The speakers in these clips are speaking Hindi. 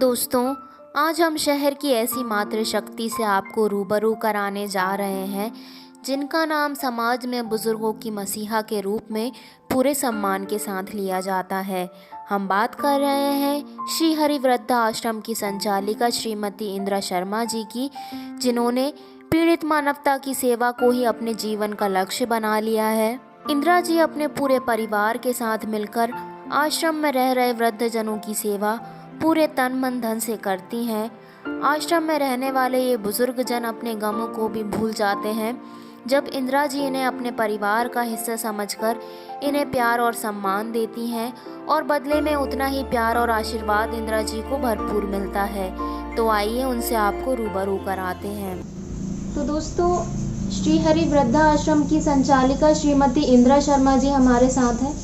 दोस्तों, आज हम शहर की ऐसी मातृशक्ति से आपको रूबरू कराने जा रहे हैं जिनका नाम समाज में बुजुर्गों की मसीहा के रूप में पूरे सम्मान के साथ लिया जाता है। हम बात कर रहे हैं श्री हरि वृद्धा आश्रम की संचालिका श्रीमती इंदिरा शर्मा जी की, जिन्होंने पीड़ित मानवता की सेवा को ही अपने जीवन का लक्ष्य बना लिया है। इंदिरा जी अपने पूरे परिवार के साथ मिलकर आश्रम में रह रहे वृद्धजनों की सेवा पूरे तन मन धन से करती हैं। आश्रम में रहने वाले ये बुजुर्ग जन अपने गमों को भी भूल जाते हैं जब इंदिरा जी इन्हें अपने परिवार का हिस्सा समझकर इन्हें प्यार और सम्मान देती हैं, और बदले में उतना ही प्यार और आशीर्वाद इंदिरा जी को भरपूर मिलता है। तो आइए उनसे आपको रूबरू कराते हैं। तो दोस्तों, श्री हरि वृद्धा आश्रम की संचालिका श्रीमती इंदिरा शर्मा जी हमारे साथ हैं।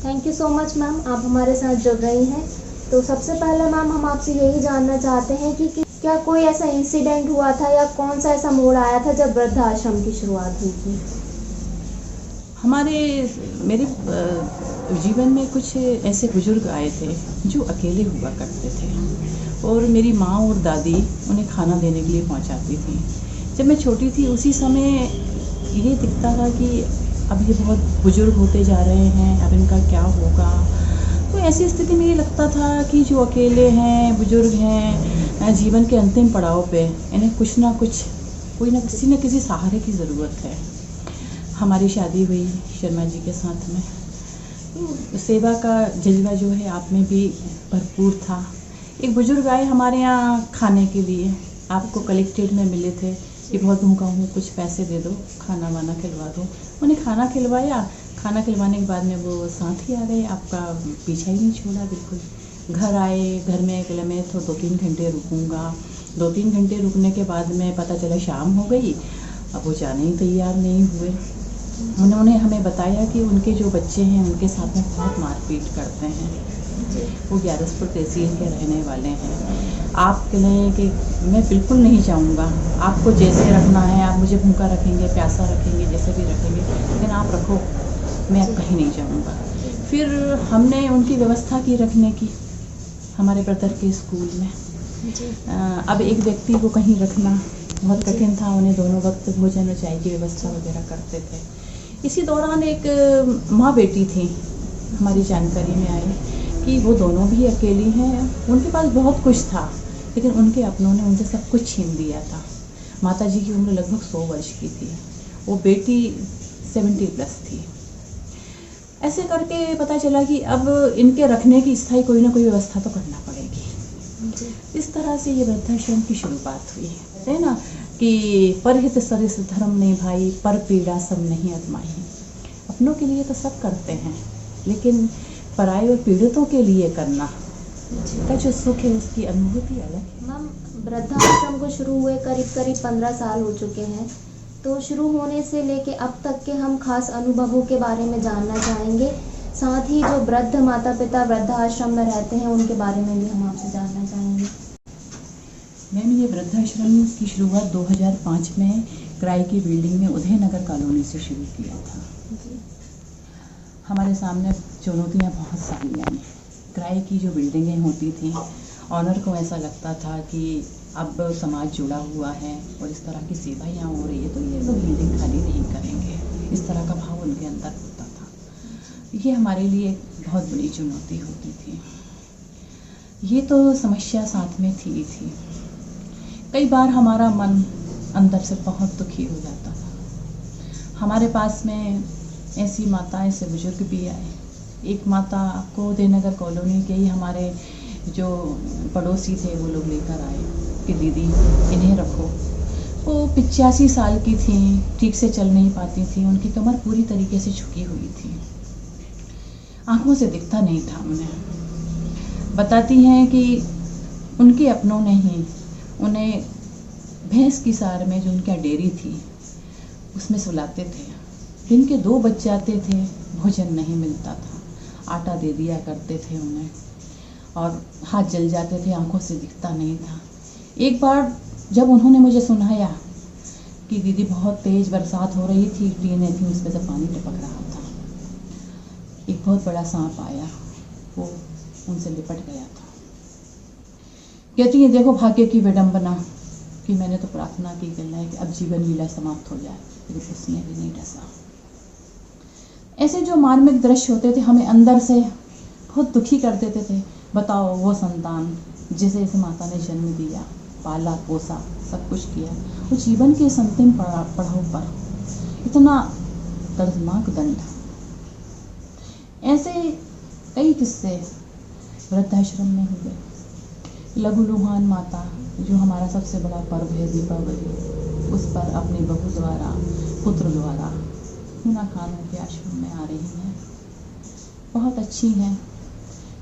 Thank you so much ma'am, आप हमारे साथ जुड़ रही हैं। तो सबसे पहले मैम, हम आपसे यही जानना चाहते हैं कि क्या कोई ऐसा इंसिडेंट हुआ था या कौन सा ऐसा मोड़ आया था जब वृद्धा आश्रम की शुरुआत हुई थी? मेरे जीवन में कुछ ऐसे बुजुर्ग आए थे जो अकेले हुआ करते थे, और मेरी माँ और दादी उन्हें खाना देने के लिए पहुँचाती थी। जब मैं छोटी थी उसी समय ये दिखता था कि अब ये बहुत बुजुर्ग होते जा रहे हैं, अब इनका क्या होगा। तो ऐसी स्थिति में ये लगता था कि जो अकेले हैं, बुजुर्ग हैं, जीवन के अंतिम पड़ाव पे, इन्हें कुछ ना कुछ, कोई ना किसी सहारे की ज़रूरत है। हमारी शादी हुई शर्मा जी के साथ में, तो सेवा का जज्बा जो है आप में भी भरपूर था। एक बुजुर्ग आए हमारे यहाँ खाने के लिए, आपको कलेक्ट्रेट में मिले थे कि बहुत भूखा हूँ, कुछ पैसे दे दो, खाना वाना खिलवा दो। उन्हें खाना खिलवाया, खाना खिलवाने के बाद में वो साथ ही आ गए, आपका पीछा ही नहीं छोड़ा बिल्कुल। घर आए, घर में बोले मैं तो 2-3 घंटे रुकूंगा। 2-3 घंटे रुकने के बाद में पता चला शाम हो गई, अब वो जाने ही तैयार नहीं हुए। उन्होंने हमें बताया कि उनके जो बच्चे हैं उनके साथ में बहुत मारपीट करते हैं। वो ग्यारसपुर तहसील के रहने वाले हैं। आप कहें कि मैं बिल्कुल नहीं चाहूँगा, आपको जैसे रखना है आप मुझे भूखा रखेंगे, प्यासा रखेंगे, जैसे भी रखेंगे, लेकिन आप रखो, मैं अब कहीं नहीं जाऊँगा। फिर हमने उनकी व्यवस्था की रखने की हमारे ब्रदर के स्कूल में। अब एक व्यक्ति को कहीं रखना बहुत कठिन था, उन्हें दोनों वक्त भोजन और चाय की व्यवस्था वगैरह करते थे। इसी दौरान एक माँ बेटी थी हमारी जानकारी में आई कि वो दोनों भी अकेली हैं, उनके पास बहुत कुछ था लेकिन उनके अपनों ने उनसे सब कुछ छीन लिया था। माता जी की उम्र लगभग 100 वर्ष की थी, वो बेटी 70+ थी। ऐसे करके पता चला कि अब इनके रखने की स्थायी कोई ना कोई व्यवस्था तो करना पड़ेगी। इस तरह से ये वृद्धाश्रम की शुरुआत हुई। कहते हैं ना कि परहित सरिस धर्म नहीं भाई, पर पीड़ा सब नहीं अजमाई। अपनों के लिए तो सब करते हैं, लेकिन पराये और पीड़ितों के लिए करना का जो सुख है उसकी अनुभूति अलग है। मैम, वृद्धाश्रम को शुरू हुए करीब 15 साल हो चुके हैं, तो शुरू होने से लेके अब तक के हम खास अनुभवों के बारे में जानना चाहेंगे। साथ ही जो वृद्ध माता पिता वृद्धाश्रम में रहते हैं उनके बारे में भी हम आपसे जानना चाहेंगे। मैंने ये वृद्धाश्रम की शुरुआत 2005 में किराए की बिल्डिंग में उदयनगर कॉलोनी से शुरू किया था। हमारे सामने चुनौतियाँ बहुत सारी आई। किराए की जो बिल्डिंगें होती थी, ऑनर को ऐसा लगता था कि अब समाज जुड़ा हुआ है और इस तरह की सेवा यहाँ हो रही है तो ये लोग बिल्डिंग खाली नहीं करेंगे, इस तरह का भाव उनके अंदर होता था। ये हमारे लिए एक बहुत बड़ी चुनौती होती थी। ये तो समस्या साथ में थी। कई बार हमारा मन अंदर से बहुत दुखी हो जाता था। हमारे पास में ऐसी माता, ऐसे बुजुर्ग भी आए। एक माता को उदयनगर कॉलोनी के ही हमारे जो पड़ोसी थे वो लोग लेकर आए कि दीदी इन्हें रखो। वो 85 साल की थी, ठीक से चल नहीं पाती थी, उनकी कमर पूरी तरीके से झुकी हुई थी, आंखों से दिखता नहीं था उन्हें। बताती हैं कि उनके अपनों ने ही उन्हें भैंस की सार में जो उनका डेयरी थी उसमें सुलाते थे। दिन के 2 बज जाते थे, भोजन नहीं मिलता था, आटा दे दिया करते थे उन्हें, और हाथ जल जाते थे, आंखों से दिखता नहीं था। एक बार जब उन्होंने मुझे सुनाया कि दीदी बहुत तेज़ बरसात हो रही थी, टीनें थी, उसमें से पानी टपक रहा था, एक बहुत बड़ा सांप आया, वो उनसे लिपट गया था। कहती हैं देखो भाग्य की विडंबना कि मैंने तो प्रार्थना की करना है कि अब जीवन लीला समाप्त हो जाए, लेकिन उसने भी नहीं डसा। ऐसे जो मार्मिक दृश्य होते थे हमें अंदर से बहुत दुखी कर देते थे। बताओ वो संतान जिसे इस माता ने जन्म दिया, पाला पोसा, सब कुछ किया, वो जीवन के इस अंतिम पड़ाव पर इतना दर्दनाक दंड। ऐसे कई किस्से वृद्धाश्रम में हुए। लघु लुहान माता जो हमारा सबसे बड़ा पर्व है दीपावली, उस पर अपनी बहू द्वारा, पुत्र द्वारा हिना खानों के आश्रम में आ रही हैं। बहुत अच्छी हैं,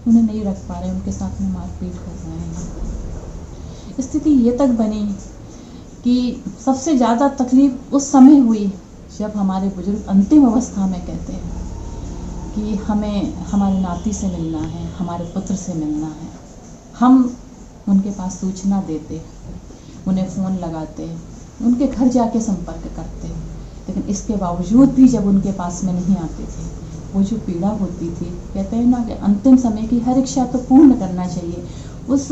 उन्हें नहीं रख पा रहे, उनके साथ में मारपीट कर रहे हैं। स्थिति ये तक बनी कि सबसे ज़्यादा तकलीफ उस समय हुई जब हमारे बुजुर्ग अंतिम अवस्था में कहते हैं कि हमें हमारे नाती से मिलना है, हमारे पुत्र से मिलना है। हम उनके पास सूचना देते, उन्हें फ़ोन लगाते, उनके घर जाके संपर्क करते, लेकिन इसके बावजूद भी जब उनके पास में नहीं आते थे, वो जो पीड़ा होती थी, कहते हैं ना कि अंतिम समय की हर इच्छा तो पूर्ण करना चाहिए, उस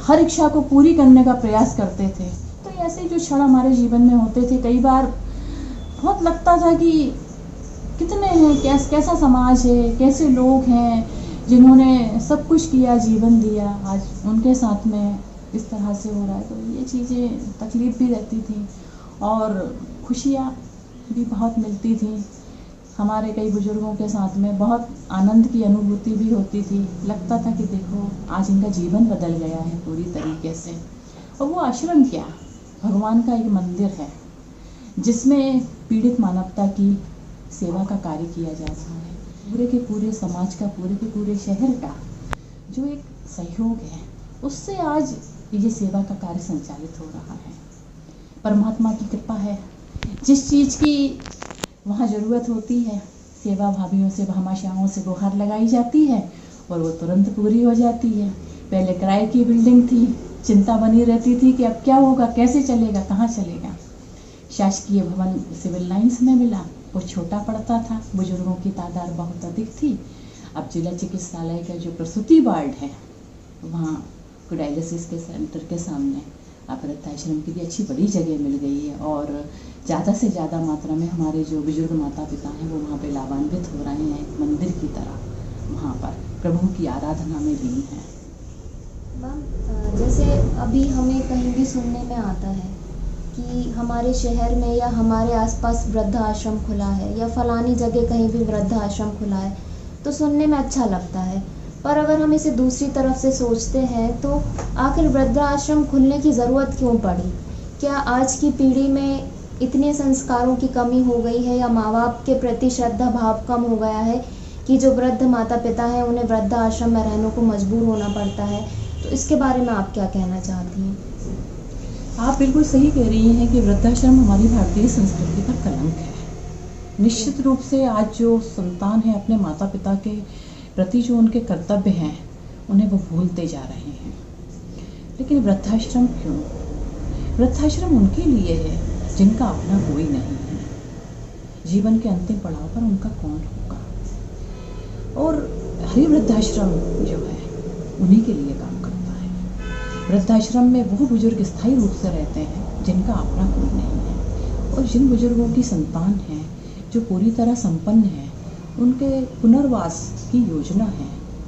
हर इच्छा को पूरी करने का प्रयास करते थे। तो ऐसे जो क्षण हमारे जीवन में होते थे, कई बार बहुत लगता था कि कितने हैं, कैसा समाज है, कैसे लोग हैं जिन्होंने सब कुछ किया, जीवन दिया, आज उनके साथ में इस तरह से हो रहा है। तो ये चीज़ें तकलीफ़ भी रहती थी और खुशियाँ भी बहुत मिलती थी। हमारे कई बुजुर्गों के साथ में बहुत आनंद की अनुभूति भी होती थी। लगता था कि देखो आज इनका जीवन बदल गया है पूरी तरीके से। और वो आश्रम क्या, भगवान का एक मंदिर है जिसमें पीड़ित मानवता की सेवा का कार्य किया जा रहा है। पूरे के पूरे समाज का, पूरे के पूरे शहर का जो एक सहयोग है, उससे आज ये सेवा का कार्य संचालित हो रहा है। परमात्मा की कृपा है, जिस चीज़ की वहाँ ज़रूरत होती है, सेवा भावियों से, भामाशाहों से गुहार लगाई जाती है और वो तुरंत पूरी हो जाती है। पहले किराए की बिल्डिंग थी, चिंता बनी रहती थी कि अब क्या होगा, कैसे चलेगा, कहाँ चलेगा। शासकीय भवन सिविल लाइंस में मिला, वो छोटा पड़ता था, बुजुर्गों की तादाद बहुत अधिक थी। अब जिला चिकित्सालय का जो प्रसूति वार्ड है, वहाँ डायलिसिस के सेंटर के सामने अब वृद्धाश्रम की भी अच्छी बड़ी जगह मिल गई है और ज़्यादा से ज़्यादा मात्रा में हमारे जो बुजुर्ग माता पिता हैं वो वहाँ पे लाभान्वित हो रहे हैं। एक मंदिर की तरह वहाँ पर प्रभु की आराधना में लीन हैं। मैम, जैसे अभी हमें कहीं भी सुनने में आता है कि हमारे शहर में या हमारे आसपास वृद्धाश्रम खुला है या फलानी जगह कहीं भी वृद्धाश्रम खुला है, तो सुनने में अच्छा लगता है। पर अगर हम इसे दूसरी तरफ से सोचते हैं तो आखिर वृद्धाश्रम खुलने की ज़रूरत क्यों पड़ी? क्या आज की पीढ़ी में इतने संस्कारों की कमी हो गई है या माँ बाप के प्रति श्रद्धा भाव कम हो गया है कि जो वृद्ध माता पिता हैं उन्हें वृद्धाश्रम में रहने को मजबूर होना पड़ता है? तो इसके बारे में आप क्या कहना चाहती हैं? आप बिल्कुल सही कह रही हैं कि वृद्धाश्रम हमारी भारतीय संस्कृति का कलंक है। निश्चित रूप से आज जो संतान है अपने माता पिता के प्रति जो उनके कर्तव्य हैं उन्हें वो भूलते जा रहे हैं। लेकिन वृद्धाश्रम क्यों? वृद्धाश्रम उनके लिए है जिनका अपना कोई नहीं है। जीवन के अंतिम पड़ाव पर उनका कौन होगा? और हरि वृद्धाश्रम जो है उन्हीं के लिए काम करता है। वृद्धाश्रम में वो बुजुर्ग स्थायी रूप से रहते हैं जिनका अपना कोई नहीं है और जिन बुजुर्गों की संतान है जो पूरी तरह संपन्न है, उनके पुनर्वास की योजना है।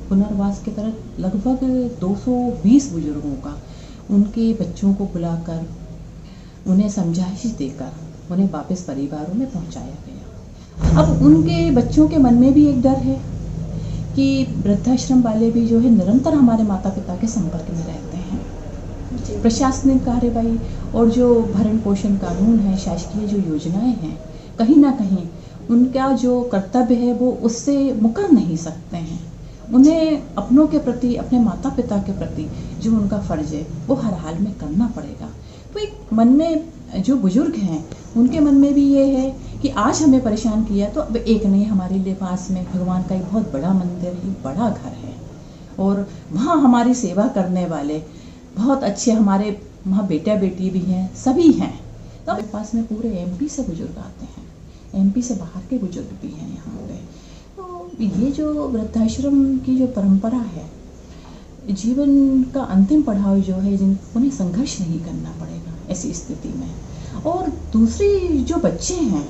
पुनर्वास के तहत लगभग 220 बुजुर्गों का उनके बच्चों को बुलाकर उन्हें समझाइश देकर उन्हें वापस परिवारों में पहुंचाया गया। अब उनके बच्चों के मन में भी एक डर है कि वृद्धाश्रम वाले भी जो है निरंतर हमारे माता पिता के संपर्क में रहते हैं। प्रशासनिक कार्यवाही और जो भरण पोषण कानून है, शासकीय जो योजनाएं हैं, कहीं ना कहीं उनका जो कर्तव्य है वो उससे मुकर नहीं सकते हैं। उन्हें अपनों के प्रति, अपने माता पिता के प्रति जो उनका फ़र्ज है वो हर हाल में करना पड़ेगा। तो एक मन में जो बुजुर्ग हैं उनके मन में भी ये है कि आज हमें परेशान किया तो अब एक नहीं, हमारे लिए पास में भगवान का एक बहुत बड़ा मंदिर है, बड़ा घर है और वहाँ हमारी सेवा करने वाले बहुत अच्छे हमारे वहाँ बेटा बेटी भी हैं, सभी हैं। तो हमारे पास में पूरे MP से बुजुर्ग आते हैं, MP से बाहर के बुजुर्ग भी हैं यहाँ पे। तो ये जो वृद्धाश्रम की जो परंपरा है, जीवन का अंतिम पड़ाव जो है उन्हें संघर्ष नहीं करना पड़ेगा ऐसी स्थिति में। और दूसरी जो बच्चे हैं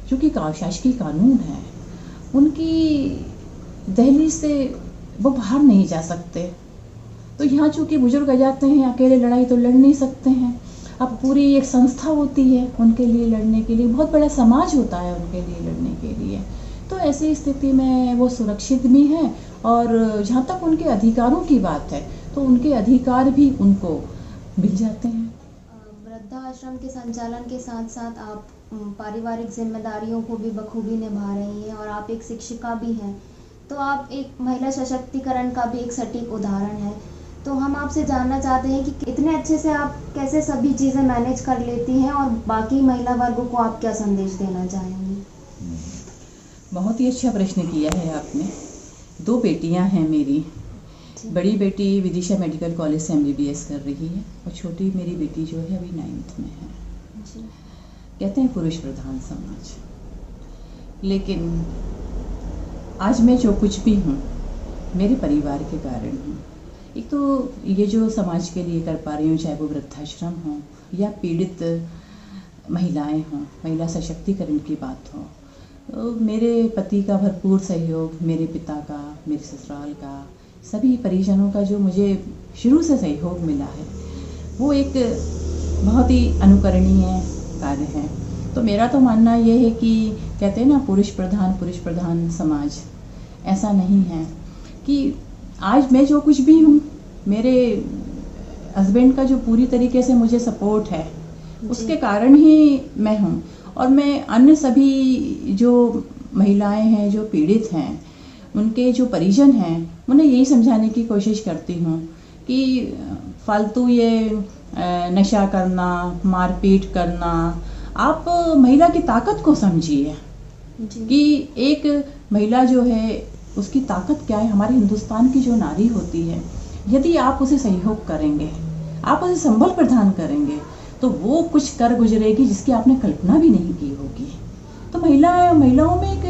जो कि शासकीय कानून है, उनकी दहलीज से वो बाहर नहीं जा सकते। तो यहाँ चूँकि बुजुर्ग आ जाते हैं, अकेले लड़ाई तो लड़ नहीं सकते हैं। अब पूरी एक संस्था होती है उनके लिए लड़ने के लिए, बहुत बड़ा समाज होता है उनके लिए लड़ने के लिए। तो ऐसी स्थिति में वो सुरक्षित भी हैं। और जहाँ तक उनके अधिकारों की बात है तो उनके अधिकार भी उनको मिल जाते हैं। वृद्धाश्रम के संचालन के साथ साथ आप पारिवारिक जिम्मेदारियों को भी बखूबी निभा रही हैं और आप एक शिक्षिका भी हैं, तो आप एक महिला सशक्तिकरण का भी एक सटीक उदाहरण है। तो हम आपसे जानना चाहते हैं कि इतने अच्छे से आप कैसे सभी चीज़ें मैनेज कर लेती हैं और बाकी महिला वर्गों को आप क्या संदेश देना चाहेंगी? बहुत ही अच्छा प्रश्न किया है आपने। 2 बेटियां हैं मेरी। बड़ी बेटी विदिशा मेडिकल कॉलेज से MBBS कर रही है और छोटी मेरी बेटी जो है अभी 9th में है। कहते हैं पुरुष प्रधान समाज, लेकिन आज मैं जो कुछ भी हूँ मेरे परिवार के कारण हूँ। एक तो ये जो समाज के लिए कर पा रही हूँ, चाहे वो वृद्धाश्रम हो या पीड़ित महिलाएं हों, महिला सशक्तिकरण की बात हो, तो मेरे पति का भरपूर सहयोग, मेरे पिता का, मेरे ससुराल का, सभी परिजनों का जो मुझे शुरू से सहयोग मिला है, वो एक बहुत ही अनुकरणीय कार्य है। तो मेरा तो मानना ये है कि कहते हैं ना पुरुष प्रधान समाज, ऐसा नहीं है कि आज मैं जो कुछ भी हूँ, मेरे हस्बैंड का जो पूरी तरीके से मुझे सपोर्ट है उसके कारण ही मैं हूँ। और मैं अन्य सभी जो महिलाएं हैं जो पीड़ित हैं, उनके जो परिजन हैं, उन्हें यही समझाने की कोशिश करती हूँ कि फालतू ये नशा करना, मारपीट करना, आप महिला की ताकत को समझिए कि एक महिला जो है उसकी ताकत क्या है। हमारे हिंदुस्तान की जो नारी होती है, यदि आप उसे सहयोग करेंगे, आप उसे संबल प्रदान करेंगे, तो वो कुछ कर गुजरेगी जिसकी आपने कल्पना भी नहीं की होगी। तो महिलाओं में एक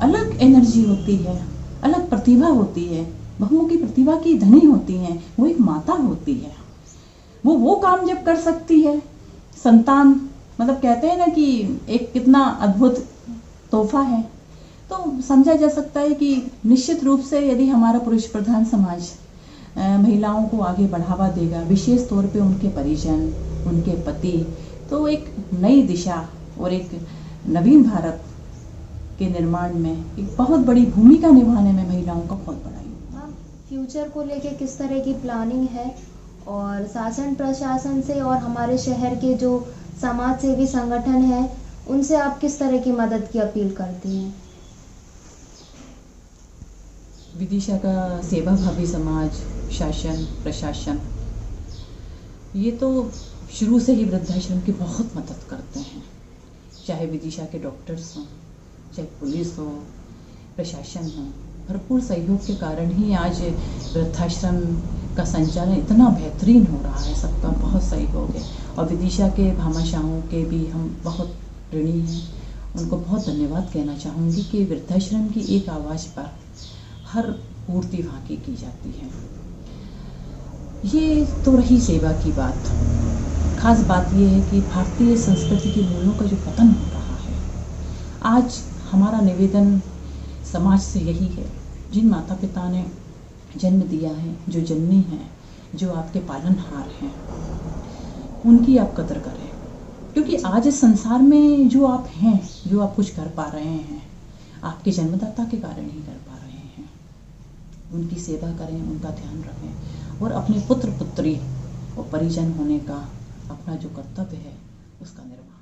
अलग एनर्जी होती है, अलग प्रतिभा होती है, बहुमुखी प्रतिभा की धनी होती हैं। वो एक माता होती है, वो काम जब कर सकती है, संतान मतलब कहते हैं ना कि एक कितना अद्भुत तोहफा है। तो समझा जा सकता है कि निश्चित रूप से यदि हमारा पुरुष प्रधान समाज महिलाओं को आगे बढ़ावा देगा, विशेष तौर पे उनके परिजन, उनके पति, तो एक नई दिशा और एक नवीन भारत के निर्माण में एक बहुत बड़ी भूमिका निभाने में महिलाओं का बहुत बड़ा योगदान। फ्यूचर को लेके किस तरह की प्लानिंग है और शासन प्रशासन से और हमारे शहर के जो समाज सेवी संगठन है उनसे आप किस तरह की मदद की अपील करती हैं? विदिशा का सेवाभावी समाज, शासन प्रशासन, ये तो शुरू से ही वृद्धाश्रम की बहुत मदद करते हैं। चाहे विदिशा के डॉक्टर्स हों, चाहे पुलिस हो, प्रशासन हो, भरपूर सहयोग के कारण ही आज वृद्धाश्रम का संचालन इतना बेहतरीन हो रहा है। सबका बहुत सहयोग है और विदिशा के भामाशाहों के भी हम बहुत ऋणी हैं। उनको बहुत धन्यवाद कहना चाहूँगी कि वृद्धाश्रम की एक आवाज़ पर हर पूर्ति वहाँ की जाती है। ये तो रही सेवा की बात। खास बात यह है कि भारतीय संस्कृति के मूल्यों का जो पतन हो रहा है, आज हमारा निवेदन समाज से यही है, जिन माता पिता ने जन्म दिया है, जो जननी हैं, जो आपके पालनहार हैं, उनकी आप कदर करें। क्योंकि आज इस संसार में जो आप हैं, जो आप कुछ कर पा रहे हैं, आपके जन्मदाता के कारण ही कर पा रहे हैं। उनकी सेवा करें, उनका ध्यान रखें और अपने पुत्र पुत्री और परिजन होने का अपना जो कर्तव्य है उसका निर्वहन